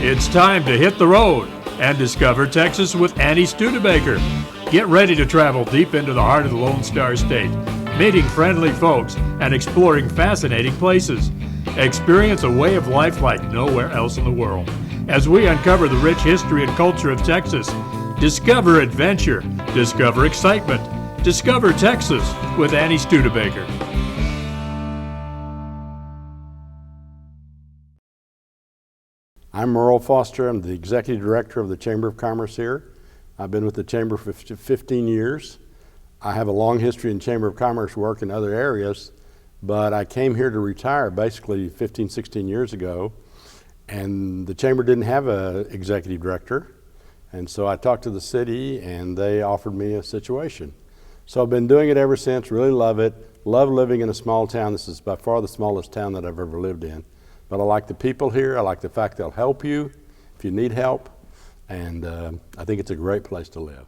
It's time to hit the road and discover Texas with Annie Studebacker. Get ready to travel deep into the heart of the Lone Star State, meeting friendly folks and exploring fascinating places. Experience a way of life like nowhere else in the world as we uncover the rich history and culture of Texas. Discover adventure, discover excitement, discover Texas with Annie Studebacker. I'm Merle Foster. I'm the Executive Director of the Chamber of Commerce here. I've been with the Chamber for 15 years. I have a long history in Chamber of Commerce work in other areas, but I came here to retire basically 15, 16 years ago, and the Chamber didn't have an Executive Director, and so I talked to the city and they offered me a situation. So I've been doing it ever since, really love it, love living in a small town. This is by far the smallest town that I've ever lived in. But I like the people here. I like the fact they'll help you if you need help. And I think it's a great place to live.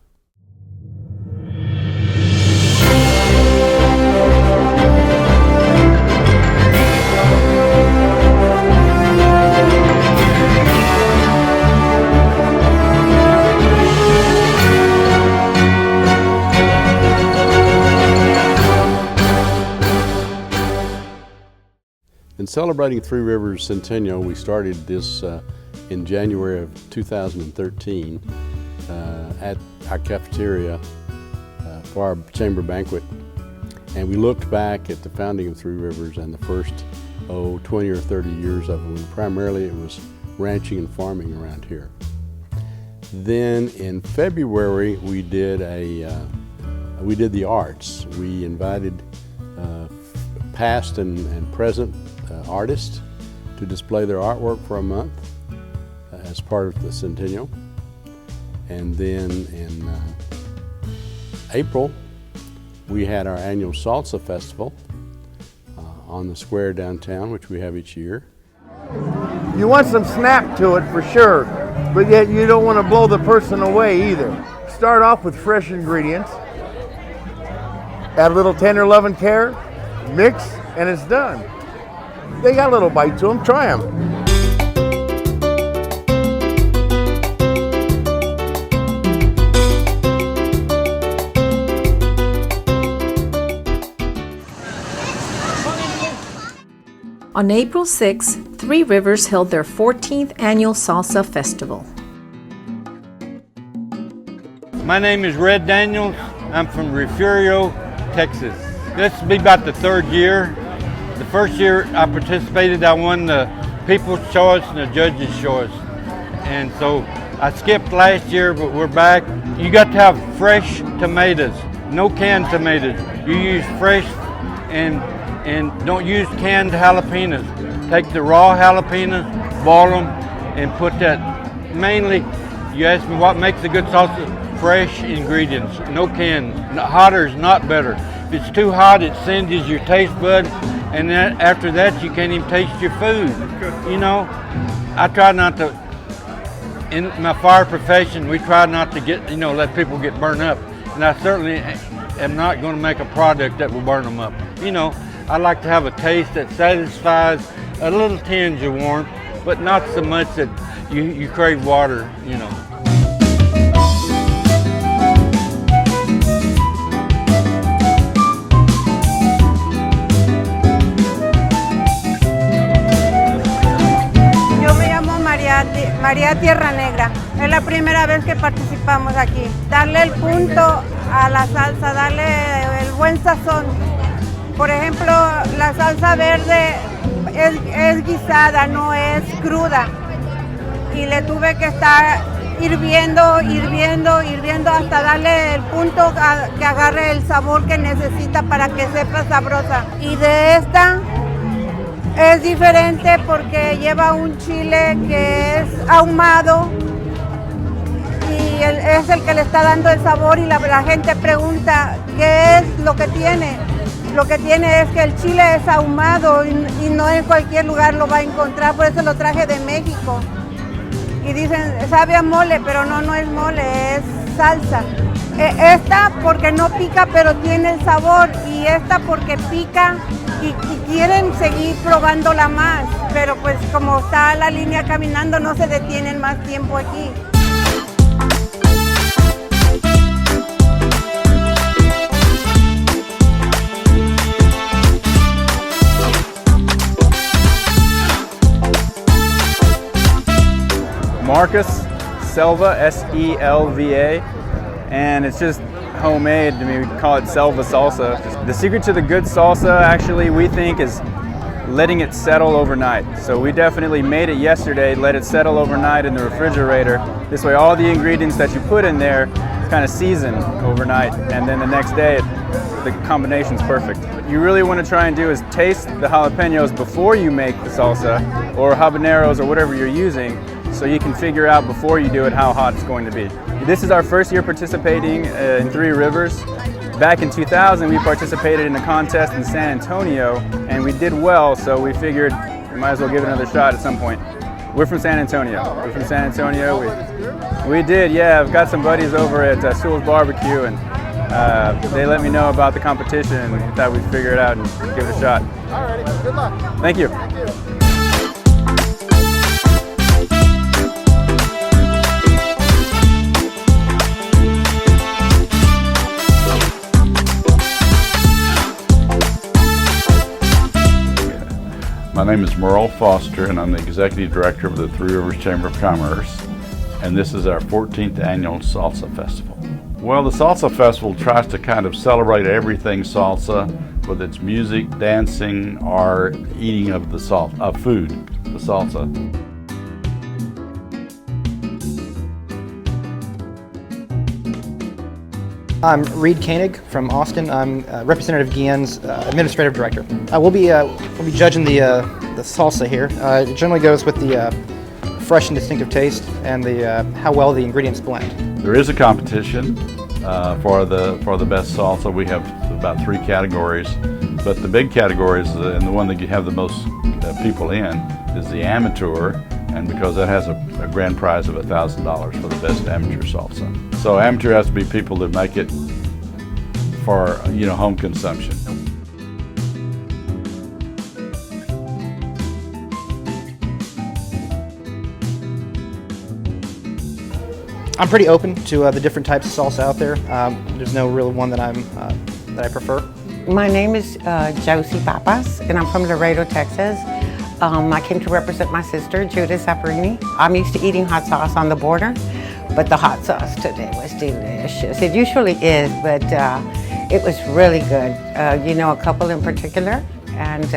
In celebrating Three Rivers Centennial, we started this in January of 2013 at our cafeteria for our chamber banquet. And we looked back at the founding of Three Rivers and the first 20 or 30 years of it, when primarily it was ranching and farming around here. Then in February we did the arts. We invited past and present artists to display their artwork for a month as part of the Centennial. And then in April, we had our annual Salsa Festival on the square downtown, which we have each year. You want some snap to it for sure, but yet you don't want to blow the person away either. Start off with fresh ingredients, add a little tender love and care, mix, and it's done. They got a little bite to them, try them. On April 6, Three Rivers held their 14th annual Salsa Festival. My name is Red Daniels. I'm from Refugio, Texas. This will be about the third year. The first year I participated, I won the People's Choice and the Judge's Choice. And so I skipped last year, but we're back. You got to have fresh tomatoes, no canned tomatoes. You use fresh and don't use canned jalapenos. Take the raw jalapenos, boil them, and put that, mainly, you asked me what makes a good salsa? Fresh ingredients, no canned. Hotter is not better. If it's too hot, it singes your taste bud. And then after that, you can't even taste your food. You know, I try not to, in my fire profession, we try not to get, let people get burned up. And I certainly am not going to make a product that will burn them up. I like to have a taste that satisfies, a little tinge of warmth, but not so much that you crave water, María Tierra Negra. Es la primera vez que participamos aquí. Darle el punto a la salsa, darle el buen sazón. Por ejemplo, la salsa verde es guisada, no es cruda. Y le tuve que estar hirviendo hasta darle el punto que agarre el sabor que necesita para que sepa sabrosa. Y de esta es diferente porque lleva un chile que es ahumado y es el que le está dando el sabor, y la gente pregunta qué es lo que tiene. Lo que tiene es que el chile es ahumado y no en cualquier lugar lo va a encontrar, por eso lo traje de México. Y dicen, sabe a mole, pero no es mole, es salsa. Esta porque no pica pero tiene el sabor y esta porque pica y quieren seguir probándola más, pero pues como está la línea caminando no se detienen más tiempo aquí. Marcus Selva, S-E-L-V-A, and it's just homemade. I mean, we call it Selva salsa. The secret to the good salsa, actually, we think, is letting it settle overnight. So we definitely made it yesterday, let it settle overnight in the refrigerator. This way all the ingredients that you put in there kind of season overnight, and then the next day the combination's perfect. What you really want to try and do is taste the jalapenos before you make the salsa, or habaneros, or whatever you're using, so you can figure out before you do it how hot it's going to be. This is our first year participating in Three Rivers. Back in 2000 we participated in a contest in San Antonio and we did well, so we figured we might as well give it another shot at some point. We're from San Antonio. We did, yeah. I've got some buddies over at Sewell's Barbecue and they let me know about the competition and we thought we'd figure it out and give it a shot. Alrighty, good luck. Thank you. My name is Merle Foster and I'm the Executive Director of the Three Rivers Chamber of Commerce, and this is our 14th annual Salsa Festival. Well, the Salsa Festival tries to kind of celebrate everything salsa, whether it's music, dancing, or eating of the food, the salsa. I'm Reed Koenig from Austin. I'm Representative Guillen's Administrative Director. We'll be judging the salsa here. It generally goes with the fresh and distinctive taste and the how well the ingredients blend. There is a competition for the best salsa. We have about 3 categories, but the big categories and the one that you have the most people in is the amateur, and because that has a grand prize of $1,000 for the best amateur salsa. So amateur has to be people that make it for home consumption. I'm pretty open to the different types of salsa out there. There's no real one that I prefer. My name is Josie Papas, and I'm from Laredo, Texas. I came to represent my sister, Judith Zapparini. I'm used to eating hot sauce on the border, but the hot sauce today was delicious. It usually is, but it was really good. A couple in particular, and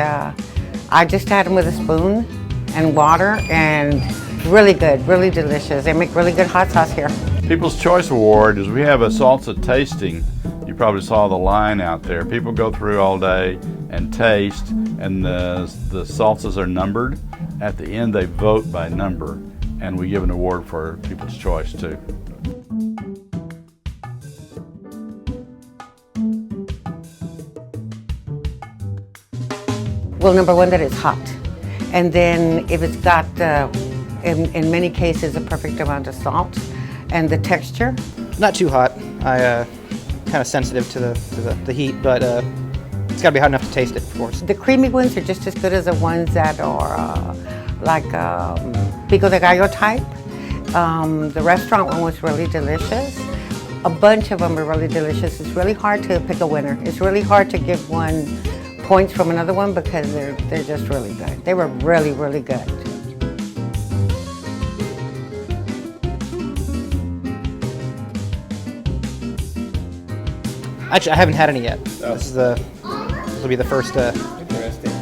I just had them with a spoon and water, and really good, really delicious. They make really good hot sauce here. People's Choice Award is we have a salsa tasting. You probably saw the line out there. People go through all day and taste, and the salsas are numbered. At the end, they vote by number, and we give an award for People's Choice too. Well, number one, that it's hot. And then if it's got, in many cases, a perfect amount of salt, and the texture. Not too hot. I kind of sensitive to the heat, but it's got to be hot enough to taste it, of course. The creamy ones are just as good as the ones that are like pico de gallo type. The restaurant one was really delicious. A bunch of them are really delicious. It's really hard to pick a winner. It's really hard to give one points from another one because they're just really good. They were really, really good. Actually, I haven't had any yet. Oh. This will be the first. Interesting.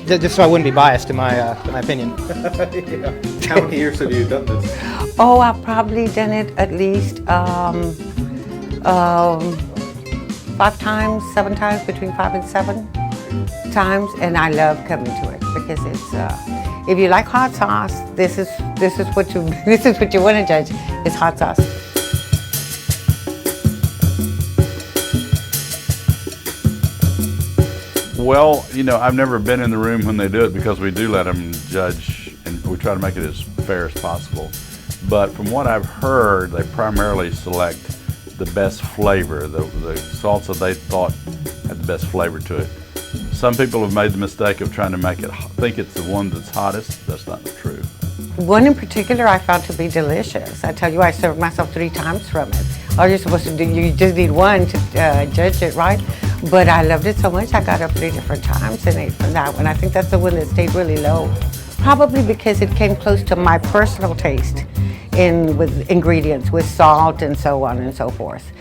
Just so I wouldn't be biased in my opinion. Yeah. How many years have you done this? Oh, I've probably done it at least 5 times, 7 times, between 5 and 7 times, and I love coming to it because it's. If you like hot sauce, this is what you want to judge. It's hot sauce. Well, I've never been in the room when they do it because we do let them judge and we try to make it as fair as possible. But from what I've heard, they primarily select the best flavor, the salsa they thought had the best flavor to it. Some people have made the mistake of trying to make it, think it's the one that's hottest. That's not true. One in particular I found to be delicious. I tell you, I served myself 3 times from it. All you're supposed to do, you just need one to judge it, right? But I loved it so much, I got up 3 different times and ate from that one. I think that's the one that stayed really low. Probably because it came close to my personal taste with ingredients, with salt and so on and so forth.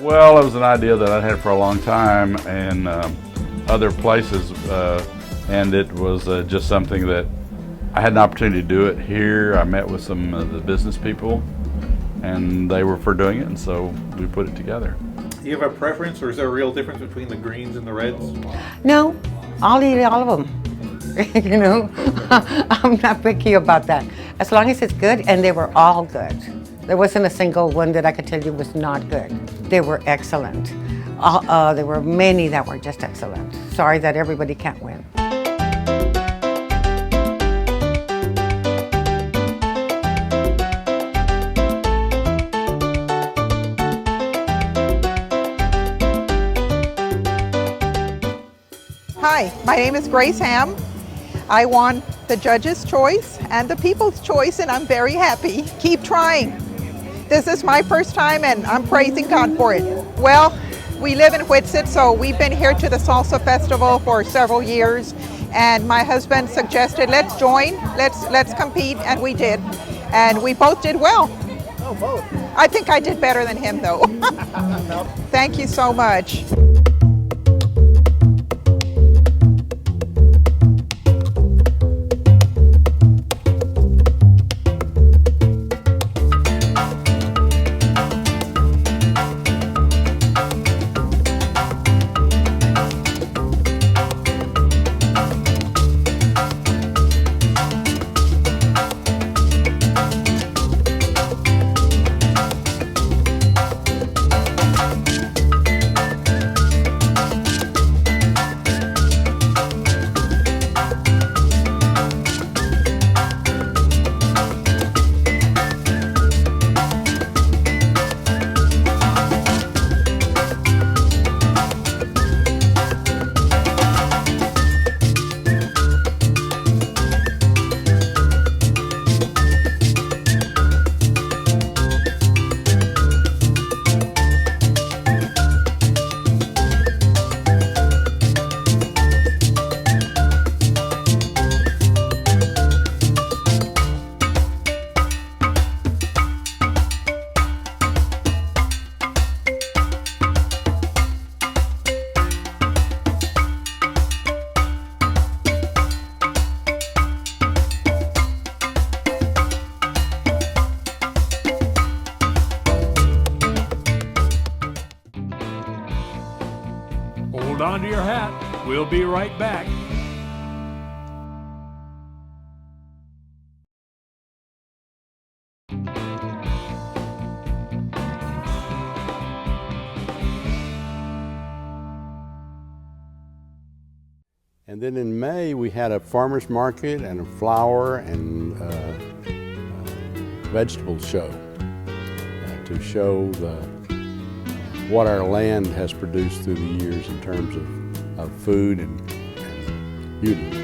Well, it was an idea that I'd had for a long time and other places, and it was just something that I had an opportunity to do it here. I met with some of the business people, and they were for doing it, and so we put it together. Do you have a preference, or is there a real difference between the greens and the reds? No, I'll eat all of them. You know, I'm not picky about that. As long as it's good, and they were all good. There wasn't a single one that I could tell you was not good. They were excellent. There were many that were just excellent. Sorry that everybody can't win. Hi, my name is Grace Ham. I won the judge's choice and the people's choice, and I'm very happy. Keep trying. This is my first time, and I'm praising God for it. Well, we live in Whitsett, so we've been here to the Salsa Festival for several years, and my husband suggested, let's join, let's compete, and we did. And we both did well. Oh, both. I think I did better than him, though. Thank you so much. Hold on to your hat. We'll be right back. And then in May, we had a farmer's market and a flower and vegetable show to show what our land has produced through the years in terms of food and beauty.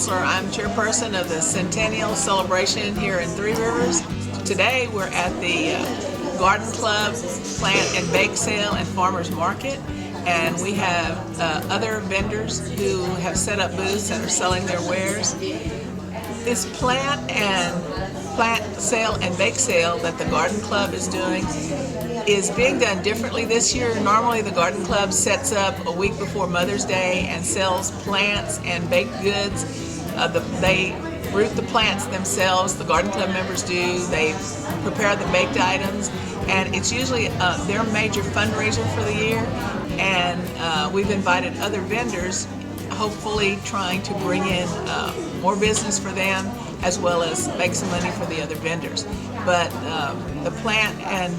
I'm chairperson of the Centennial Celebration here in Three Rivers. Today we're at the Garden Club Plant and Bake Sale and Farmers Market, and we have other vendors who have set up booths and are selling their wares. This plant sale and bake sale that the Garden Club is doing is being done differently this year. Normally the Garden Club sets up a week before Mother's Day and sells plants and baked goods. They root the plants themselves, the Garden Club members do. They prepare the baked items, and it's usually their major fundraiser for the year. And we've invited other vendors, hopefully trying to bring in more business for them, as well as make some money for the other vendors. But the plant and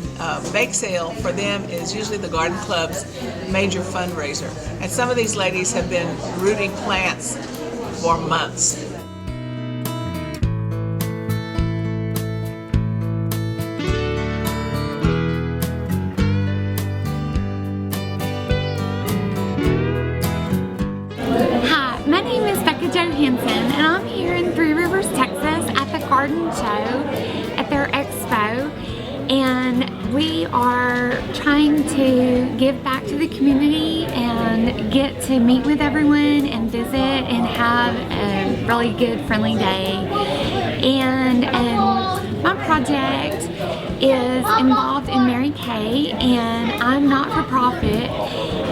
bake sale for them is usually the garden club's major fundraiser. And some of these ladies have been rooting plants for months. And I'm here in Three Rivers, Texas at the Garden Show at their expo, and we are trying to give back to the community and get to meet with everyone and visit and have a really good friendly day. And my project is involved in Mary Kay, and I'm not for profit.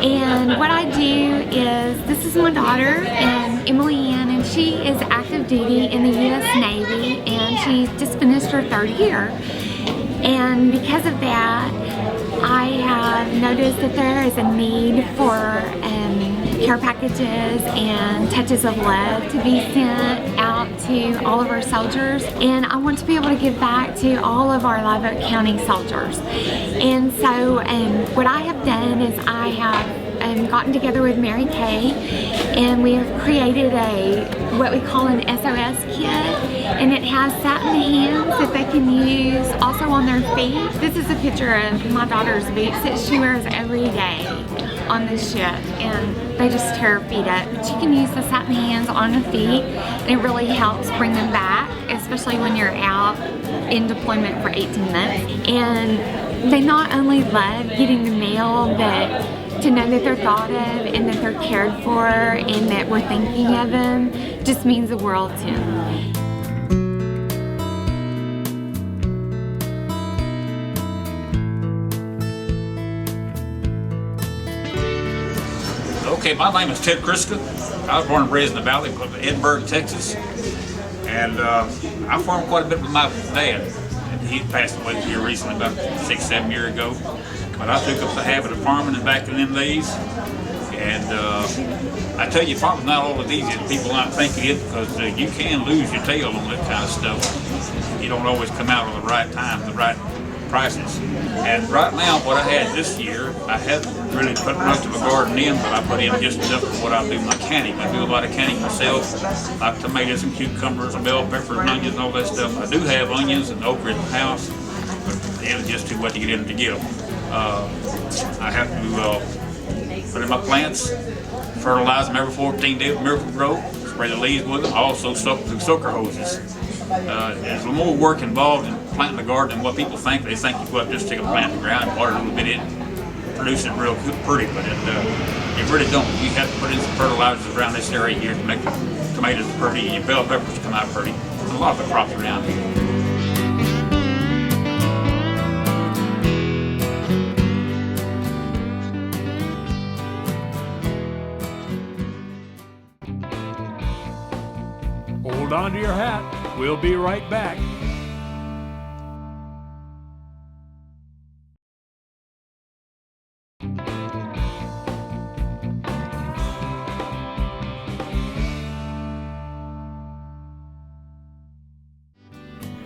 And what I do is, this is my daughter, and Emily Ann, and she is active duty in the U.S. Navy, and she just finished her 3rd year. And because of that, I have noticed that there is a need for care packages and touches of love to be sent out to all of our soldiers, and I want to be able to give back to all of our Live Oak County soldiers. And so what I have done is I have gotten together with Mary Kay, and we have created what we call an SOS kit, and it has satin hands that they can use also on their feet. This is a picture of my daughter's boots that she wears every day on the ship, and they just tear her feet up. But you can use the satin hands on the feet, and it really helps bring them back, especially when you're out in deployment for 18 months. And they not only love getting the mail, but to know that they're thought of and that they're cared for and that we're thinking of them just means the world to them. Okay, my name is Ted Kriska. I was born and raised in the Valley of Edinburgh, Texas. And I farmed quite a bit with my dad. He passed away here recently, about 6-7 years ago. But I took up the habit of farming back in them days. And I tell you, farming's not all as easy as people might think it is, because you can lose your tail on that kind of stuff. You don't always come out at the right time, the right prices. And right now, what I had this year, I haven't really put much of a garden in, but I put in just enough for what I do my canning. I do a lot of canning myself, like tomatoes and cucumbers and bell peppers and onions and all that stuff. I do have onions and okra in the house, but it was just too much to get in to get them. I have to put in my plants, fertilize them every 14 days with Miracle Grow, spray the leaves with them, also soak through soaker hoses. There's a little more work involved in planting the garden than what people think. They think you go up just take a plant in the ground, water a little bit in, produce it real pretty, but it really don't. You have to put in some fertilizers around this area here to make the tomatoes pretty and your bell peppers come out pretty. And a lot of the crops around here. Hold on to your hat. We'll be right back.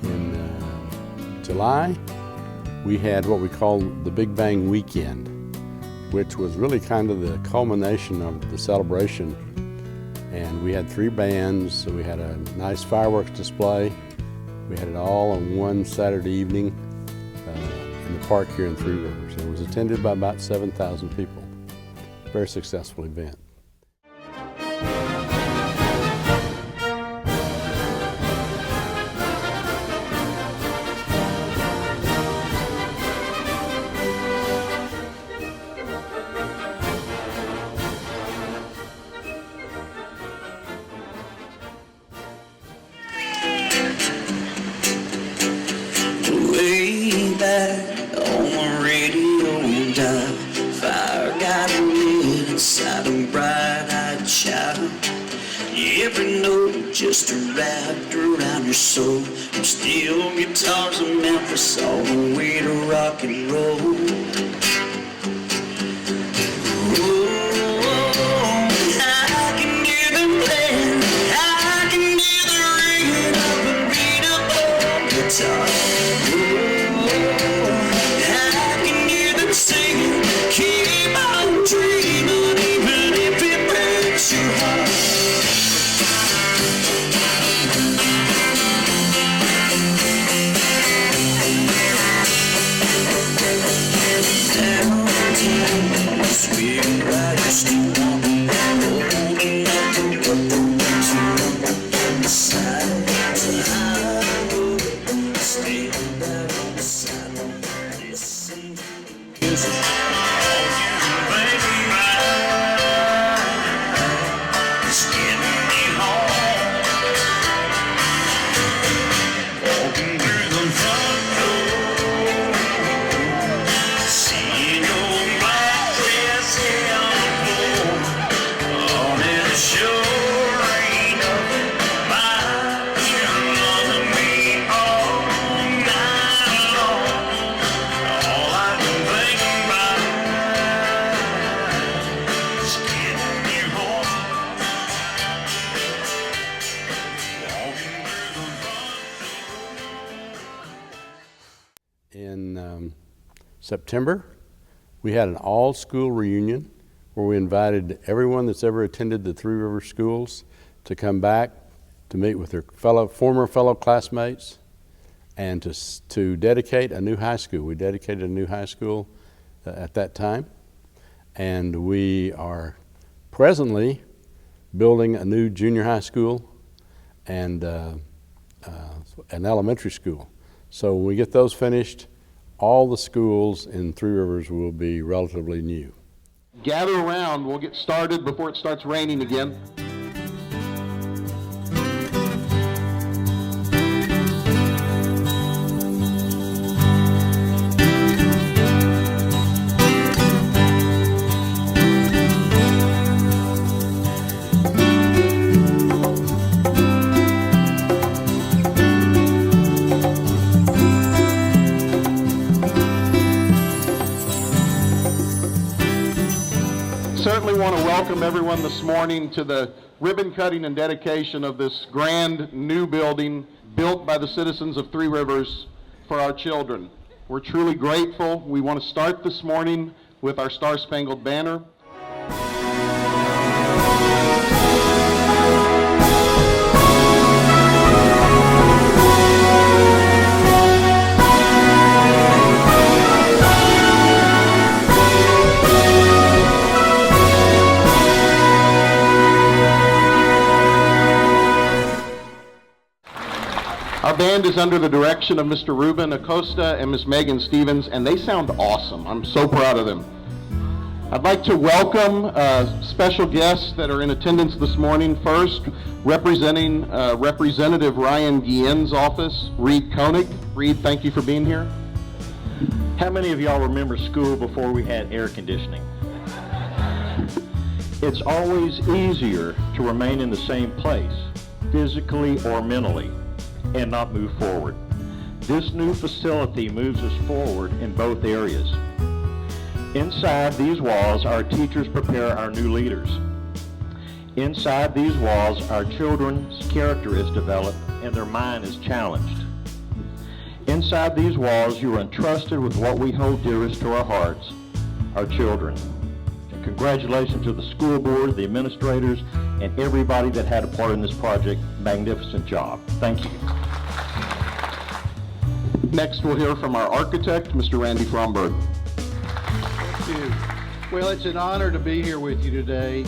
In July, we had what we call the Big Bang Weekend, which was really kind of the culmination of the celebration. And we had 3 bands, so we had a nice fireworks display. We had it all on one Saturday evening in the park here in Three Rivers. It was attended by about 7,000 people. Very successful event. Way back on the radio dial, fire got lit inside a bright just wrapped around your soul. From steel guitars in Memphis all the way to rock and roll. In September, we had an all-school reunion where we invited everyone that's ever attended the Three Rivers schools to come back to meet with their former fellow classmates and to dedicate a new high school. We dedicated a new high school at that time, and we are presently building a new junior high school and an elementary school. So when we get those finished, all the schools in Three Rivers will be relatively new. Gather around, we'll get started before it starts raining again. Certainly want to welcome everyone this morning to the ribbon cutting and dedication of this grand new building built by the citizens of Three Rivers for our children. We're truly grateful. We want to start this morning with our Star-Spangled Banner. Our band is under the direction of Mr. Ruben Acosta and Miss Megan Stevens, and they sound awesome. I'm so proud of them. I'd like to welcome special guests that are in attendance this morning. First, representing Representative Ryan Guillen's office, Reed Koenig. Reed, thank you for being here. How many of y'all remember school before we had air conditioning? It's always easier to remain in the same place, physically or mentally, and not move forward. This new facility moves us forward in both areas. Inside these walls, our teachers prepare our new leaders. Inside these walls, our children's character is developed and their mind is challenged. Inside these walls, you are entrusted with what we hold dearest to our hearts, our children. And congratulations to the school board, the administrators, and everybody that had a part in this project. Magnificent job. Thank you. Next, we'll hear from our architect, Mr. Randy Fromberg. Thank you. Well, it's an honor to be here with you today.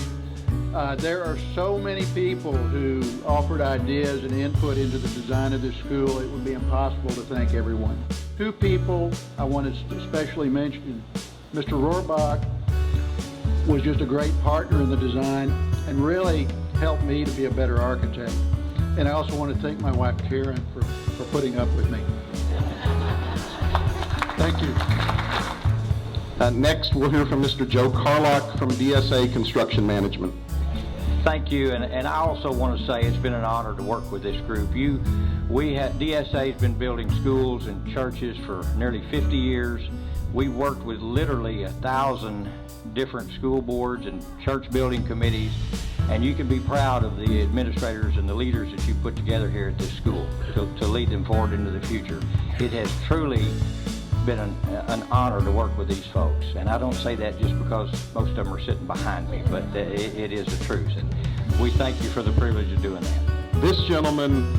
There are so many people who offered ideas and input into the design of this school, it would be impossible to thank everyone. Two people I want to especially mention. Mr. Rohrbach was just a great partner in the design and really helped me to be a better architect. And I also want to thank my wife, Karen, for putting up with me. Thank you. Next, we'll hear from Mr. Joe Carlock from DSA Construction Management. Thank you, and I also want to say it's been an honor to work with this group. DSA has been building schools and churches for nearly 50 years. We worked with literally 1,000 different school boards and church building committees, and you can be proud of the administrators and the leaders that you put together here at this school to lead them forward into the future. It has truly been an honor to work with these folks, and I don't say that just because most of them are sitting behind me, but it is the truth, and we thank you for the privilege of doing that. This gentleman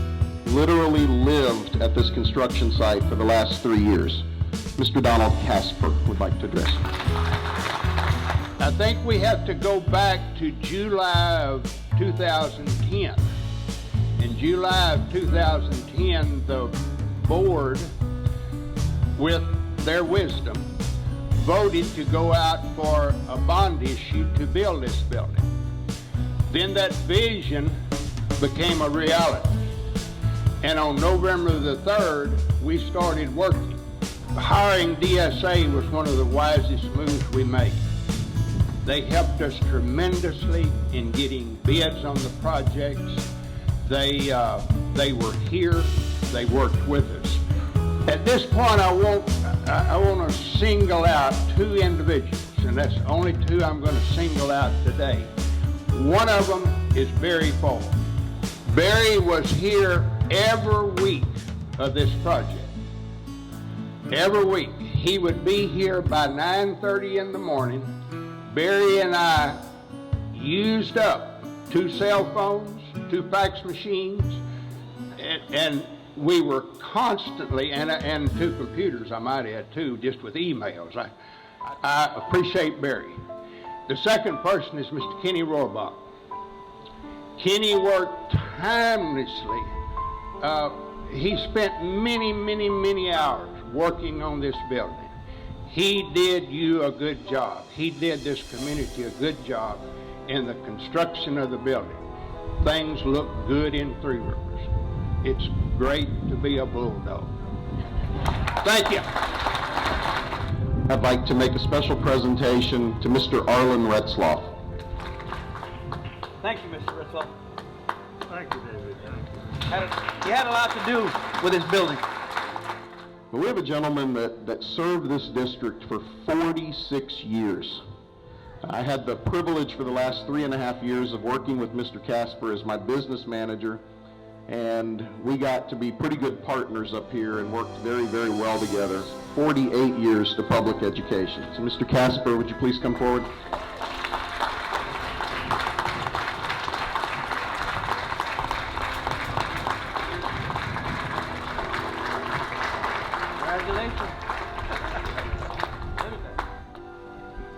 literally lived at this construction site for the last 3 years. Mr. Donald Casper would like to address you. I think we have to go back to July of 2010. In July of 2010, the board, with their wisdom, voted to go out for a bond issue to build this building. Then that vision became a reality. And on November the 3rd, we started working. Hiring DSA was one of the wisest moves we made. They helped us tremendously in getting bids on the projects. They were here, they worked with us. At this point, I want to single out 2 individuals, and that's the only 2 I'm going to single out today. One of them is Barry Ford. Barry was here every week of this project. Every week. He would be here by 9:30 in the morning. Barry and I used up 2 cell phones, 2 fax machines, and we were constantly, and 2 computers, I might add, too, just with emails. I appreciate Barry. The second person is Mr. Kenny Rohrbach. Kenny worked tirelessly. He spent many hours working on this building. He did you a good job. He did this community a good job in the construction of the building. Things look good in Three Rivers. It's great to be a bulldog. Thank you. I'd like to make a special presentation to Mr. Arlen Retzloff. Thank you, Mr. Retzloff. Thank you, David. You had a lot to do with this building. We have a gentleman that served this district for 46 years. I had the privilege for the last 3.5 years of working with Mr. Casper as my business manager, and we got to be pretty good partners up here and worked very well together. 48 years to public education. So Mr. Casper, would you please come forward?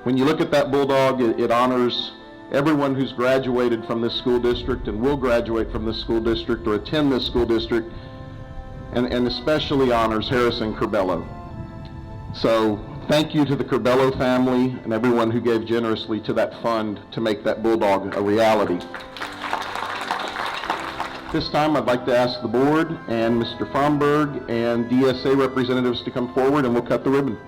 When you look at that bulldog, it honors everyone who's graduated from this school district and will graduate from this school district or attend this school district, and especially honors Harrison Curbelo. So thank you to the Curbelo family and everyone who gave generously to that fund to make that bulldog a reality. This time I'd like to ask the board and Mr. Fromberg and DSA representatives to come forward, and we'll cut the ribbon.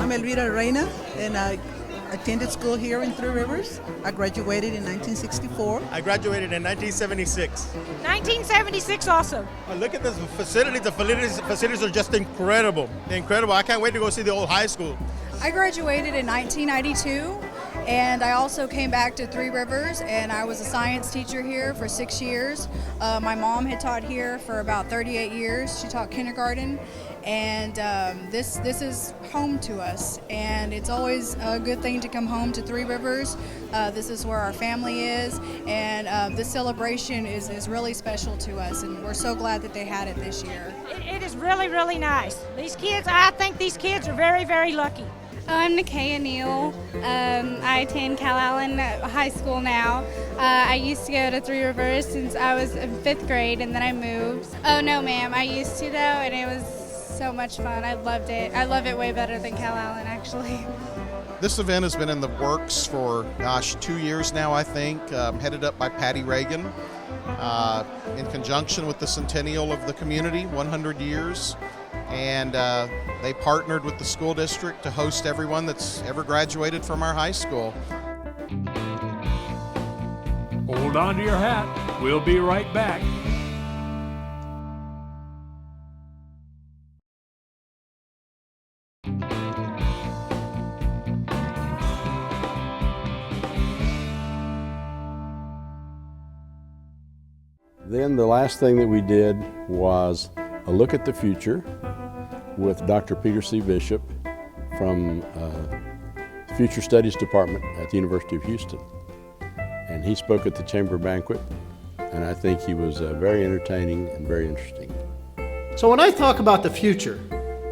I'm Elvira Reina, and I attended school here in Three Rivers. I graduated in 1964. I graduated in 1976. 1976 also. Look at this facility. The facilities are just incredible. Incredible. I can't wait to go see the old high school. I graduated in 1992, and I also came back to Three Rivers, and I was a science teacher here for 6 years. My mom had taught here for about 38 years. She taught kindergarten, and this is home to us, and it's always a good thing to come home to Three Rivers. This is where our family is, and this celebration is really special to us, and we're so glad that they had it this year. It is really nice. These kids, I think these kids are very lucky. I'm Nakia Neal. I attend Calallen High School now. I used to go to Three Rivers since I was in 5th grade, and then I moved. Oh no ma'am, I used to though, and it was so much fun. I loved it. I love it way better than Calallen actually. This event has been in the works for, 2 years now, I think, headed up by Patty Reagan, in conjunction with the centennial of the community, 100 years. And they partnered with the school district to host everyone that's ever graduated from our high school. Hold on to your hat. We'll be right back. Then the last thing that we did was a look at the future with Dr. Peter C. Bishop from Future Studies Department at the University of Houston. And he spoke at the Chamber Banquet, and I think he was very entertaining and very interesting. So when I talk about the future,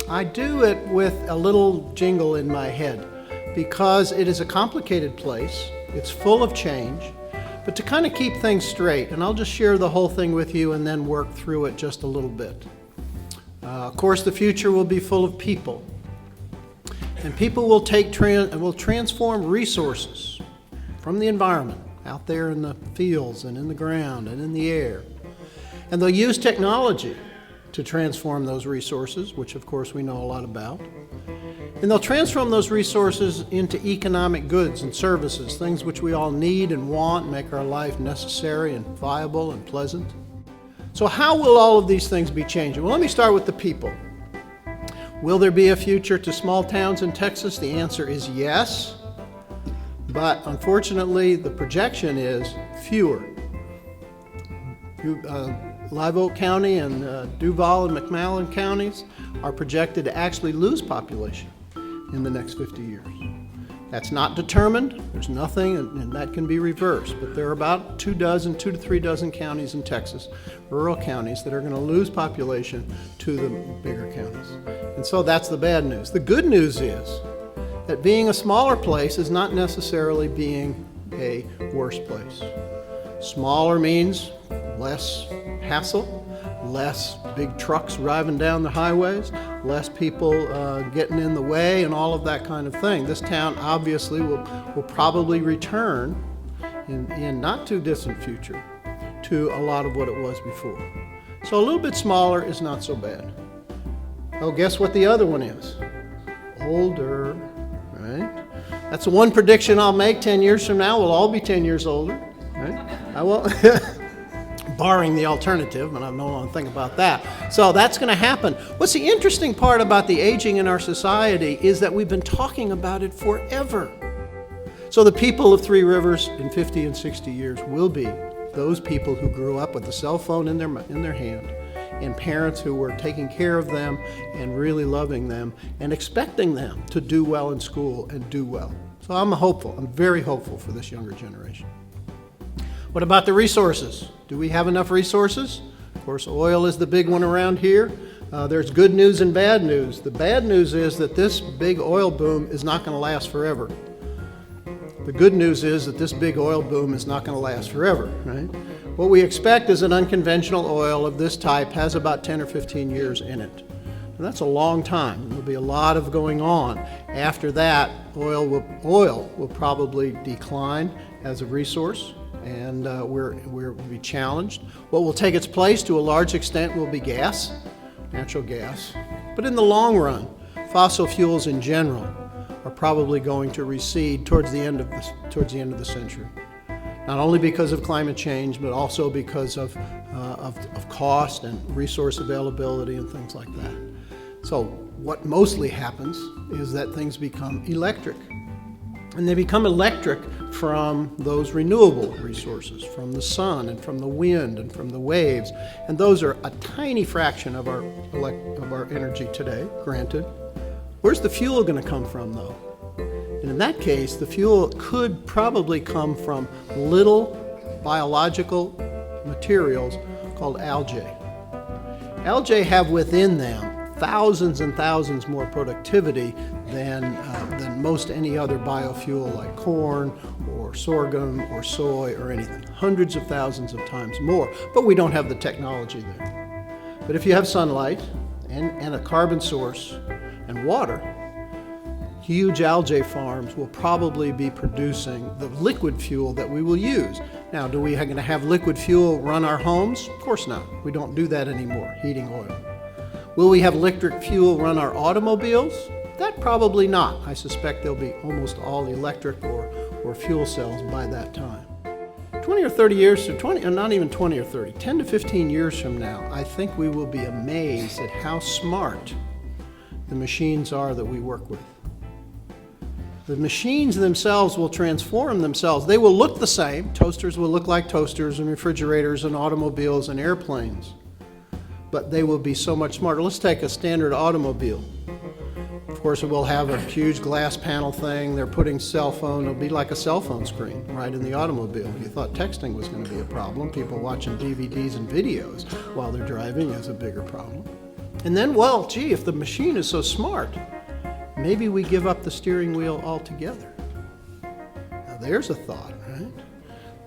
I do it with a little jingle in my head because it is a complicated place, it's full of change, but to kind of keep things straight, and I'll just share the whole thing with you and then work through it just a little bit. Of course, the future will be full of people, and people will transform resources from the environment out there in the fields and in the ground and in the air, and they'll use technology to transform those resources, which of course we know a lot about, and they'll transform those resources into economic goods and services, things which we all need and want, make our life necessary and viable and pleasant. So how will all of these things be changing? Well, let me start with the people. Will there be a future to small towns in Texas? The answer is yes, but unfortunately the projection is fewer. Live Oak County and Duval and McMallen counties are projected to actually lose population in the next 50 years. That's not determined, there's nothing, and that can be reversed, but there are about 2 to 3 dozen counties in Texas, rural counties, that are going to lose population to the bigger counties. And so that's the bad news. The good news is that being a smaller place is not necessarily being a worse place. Smaller means less hassle, less big trucks driving down the highways, less people getting in the way and all of that kind of thing. This town obviously will probably return in not too distant future to a lot of what it was before. So a little bit smaller is not so bad. Oh, guess what the other one is? Older, right? That's the one prediction I'll make. 10 years from now, we'll all be 10 years older, right? I won't. Barring the alternative, and I don't want to think about that. So that's going to happen. What's the interesting part about the aging in our society is that we've been talking about it forever. So the people of Three Rivers in 50 and 60 years will be those people who grew up with a cell phone in their hand, and parents who were taking care of them and really loving them and expecting them to do well in school and do well. So I'm hopeful. I'm very hopeful for this younger generation. What about the resources? Do we have enough resources? Of course, oil is the big one around here. There's good news and bad news. The bad news is that this big oil boom is not going to last forever. The good news is that this big oil boom is not going to last forever, right? What we expect is an unconventional oil of this type has about 10 or 15 years in it. And that's a long time. There'll be a lot of going on. After that, oil will probably decline as a resource, and we'll be challenged. What will take its place to a large extent will be gas, natural gas. But in the long run, fossil fuels in general are probably going to recede towards the end of the century. Not only because of climate change, but also because of cost and resource availability and things like that. So what mostly happens is that things become electric. And they become electric from those renewable resources, from the sun and from the wind and from the waves. And those are a tiny fraction of our energy today, granted. Where's the fuel going to come from, though? And in that case, the fuel could probably come from little biological materials called algae. Algae have within them thousands and thousands more productivity than most any other biofuel like corn or sorghum or soy or anything. Hundreds of thousands of times more, but we don't have the technology there. But if you have sunlight and a carbon source and water, huge algae farms will probably be producing the liquid fuel that we will use. Now, do we going to have liquid fuel run our homes? Of course not. We don't do that anymore, heating oil. Will we have electric fuel run our automobiles? That probably not. I suspect they'll be almost all electric or fuel cells by that time. 20 or 30 years, not even 20 or 30, 10 to 15 years from now, I think we will be amazed at how smart the machines are that we work with. The machines themselves will transform themselves. They will look the same. Toasters will look like toasters, and refrigerators and automobiles and airplanes. But they will be so much smarter. Let's take a standard automobile. Of course, it will have a huge glass panel thing. They're putting cell phone. It'll be like a cell phone screen right in the automobile. You thought texting was going to be a problem. People watching DVDs and videos while they're driving is a bigger problem. And then, well, gee, if the machine is so smart, maybe we give up the steering wheel altogether. Now, there's a thought, right?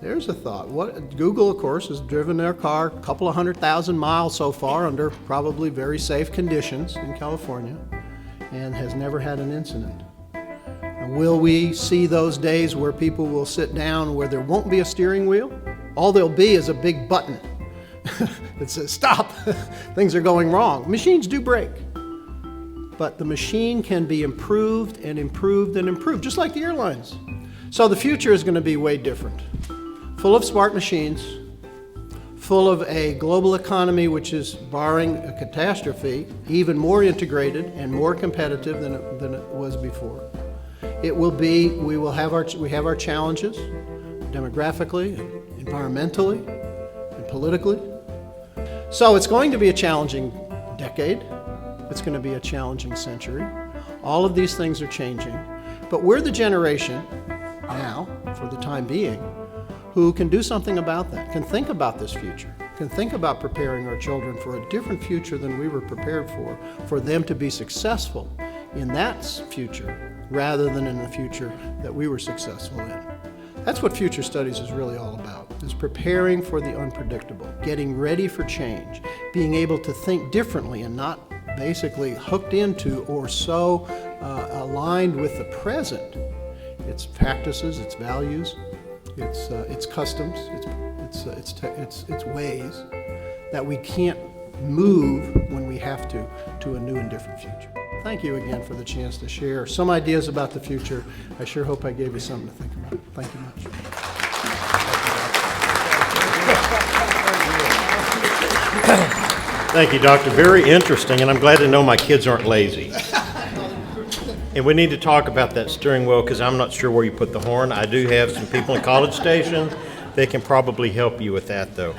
There's a thought. Google, of course, has driven their car a couple of 100,000 miles so far under probably very safe conditions in California and has never had an incident. Now, will we see those days where people will sit down where there won't be a steering wheel? All there'll be is a big button that says, stop, things are going wrong. Machines do break. But the machine can be improved and improved and improved, just like the airlines. So the future is going to be way different. Full of smart machines, full of a global economy which is, barring a catastrophe, even more integrated and more competitive than it was before. It will be, we have our challenges, demographically, and environmentally, and politically. So it's going to be a challenging decade. It's going to be a challenging century. All of these things are changing. But we're the generation now, for the time being, who can do something about that, can think about this future, can think about preparing our children for a different future than we were prepared for them to be successful in that future rather than in the future that we were successful in. That's what future studies is really all about, is preparing for the unpredictable, getting ready for change, being able to think differently and not basically hooked into or so aligned with the present, its practices, its values, its customs, its ways, that we can't move when we have to a new and different future. Thank you again for the chance to share some ideas about the future. I sure hope I gave you something to think about. Thank you much. Thank you, Doctor. Very interesting, and I'm glad to know my kids aren't lazy. And we need to talk about that steering wheel because I'm not sure where you put the horn. I do have some people in College Station. They can probably help you with that, though.